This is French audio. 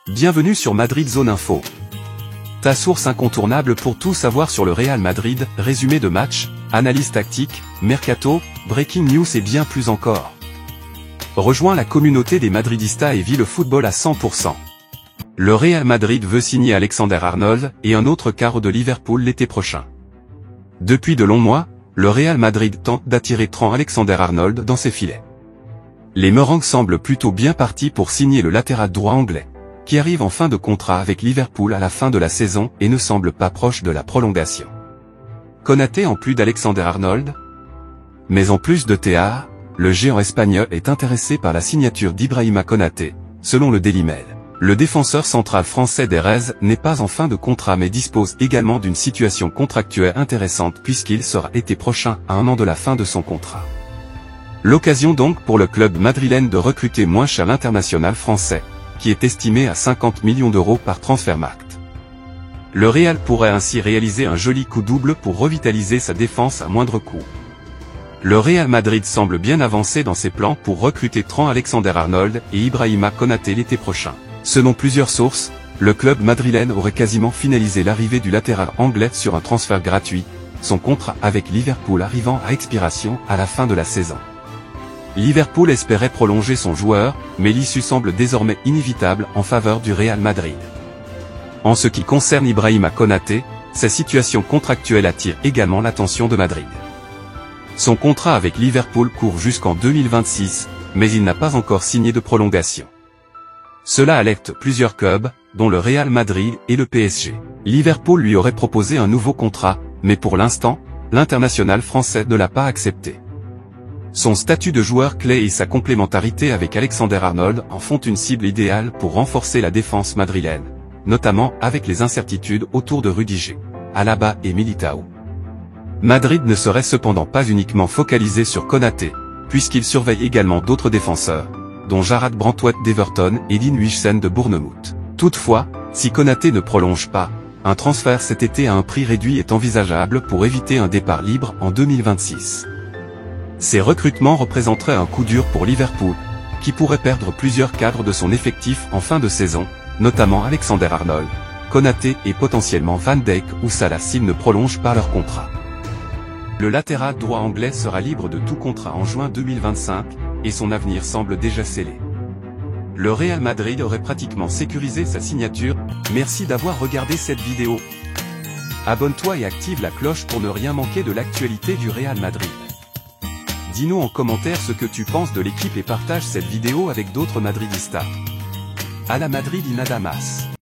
Bienvenue sur Madrid Zone Info. Ta source incontournable pour tout savoir sur le Real Madrid, résumé de match, analyse tactique, mercato, breaking news et bien plus encore. Rejoins la communauté des Madridistas et vis le football à 100%. Le Real Madrid veut signer Alexander-Arnold et un autre carreau de Liverpool l'été prochain. Depuis de longs mois, le Real Madrid tente d'attirer Trent Alexander-Arnold dans ses filets. Les Merengues semblent plutôt bien partis pour signer le latéral droit anglais, qui arrive en fin de contrat avec Liverpool à la fin de la saison et ne semble pas proche de la prolongation. Konaté en plus d'Alexander-Arnold? Mais en plus de Théa, le géant espagnol est intéressé par la signature d'Ibrahima Konaté, selon le Daily Mail. Le défenseur central français d'Erez n'est pas en fin de contrat mais dispose également d'une situation contractuelle intéressante puisqu'il sera été prochain à 1 an de la fin de son contrat. L'occasion donc pour le club madrilène de recruter moins cher l'international français, qui est estimé à 50 millions d'euros par Transfermarkt. Le Real pourrait ainsi réaliser un joli coup double pour revitaliser sa défense à moindre coût. Le Real Madrid semble bien avancé dans ses plans pour recruter Trent Alexander-Arnold et Ibrahima Konaté l'été prochain. Selon plusieurs sources, le club madrilène aurait quasiment finalisé l'arrivée du latéral anglais sur un transfert gratuit, son contrat avec Liverpool arrivant à expiration à la fin de la saison. Liverpool espérait prolonger son joueur, mais l'issue semble désormais inévitable en faveur du Real Madrid. En ce qui concerne Ibrahima Konaté, sa situation contractuelle attire également l'attention de Madrid. Son contrat avec Liverpool court jusqu'en 2026, mais il n'a pas encore signé de prolongation. Cela alerte plusieurs clubs, dont le Real Madrid et le PSG. Liverpool lui aurait proposé un nouveau contrat, mais pour l'instant, l'international français ne l'a pas accepté. Son statut de joueur clé et sa complémentarité avec Alexander-Arnold en font une cible idéale pour renforcer la défense madrilène, notamment avec les incertitudes autour de Rudiger, Alaba et Militao. Madrid ne serait cependant pas uniquement focalisé sur Konaté, puisqu'il surveille également d'autres défenseurs, dont Jarrad Branthwaite d'Everton et Dean Huijsen de Bournemouth. Toutefois, si Konaté ne prolonge pas, un transfert cet été à un prix réduit est envisageable pour éviter un départ libre en 2026. Ces recrutements représenteraient un coup dur pour Liverpool, qui pourrait perdre plusieurs cadres de son effectif en fin de saison, notamment Alexander-Arnold, Konaté et potentiellement Van Dijk ou Salah s'ils ne prolongent pas leur contrat. Le latéral droit anglais sera libre de tout contrat en juin 2025, et son avenir semble déjà scellé. Le Real Madrid aurait pratiquement sécurisé sa signature. Merci d'avoir regardé cette vidéo. Abonne-toi et active la cloche pour ne rien manquer de l'actualité du Real Madrid. Dis-nous en commentaire ce que tu penses de l'équipe et partage cette vidéo avec d'autres Madridistas. A la Madrid y nada más.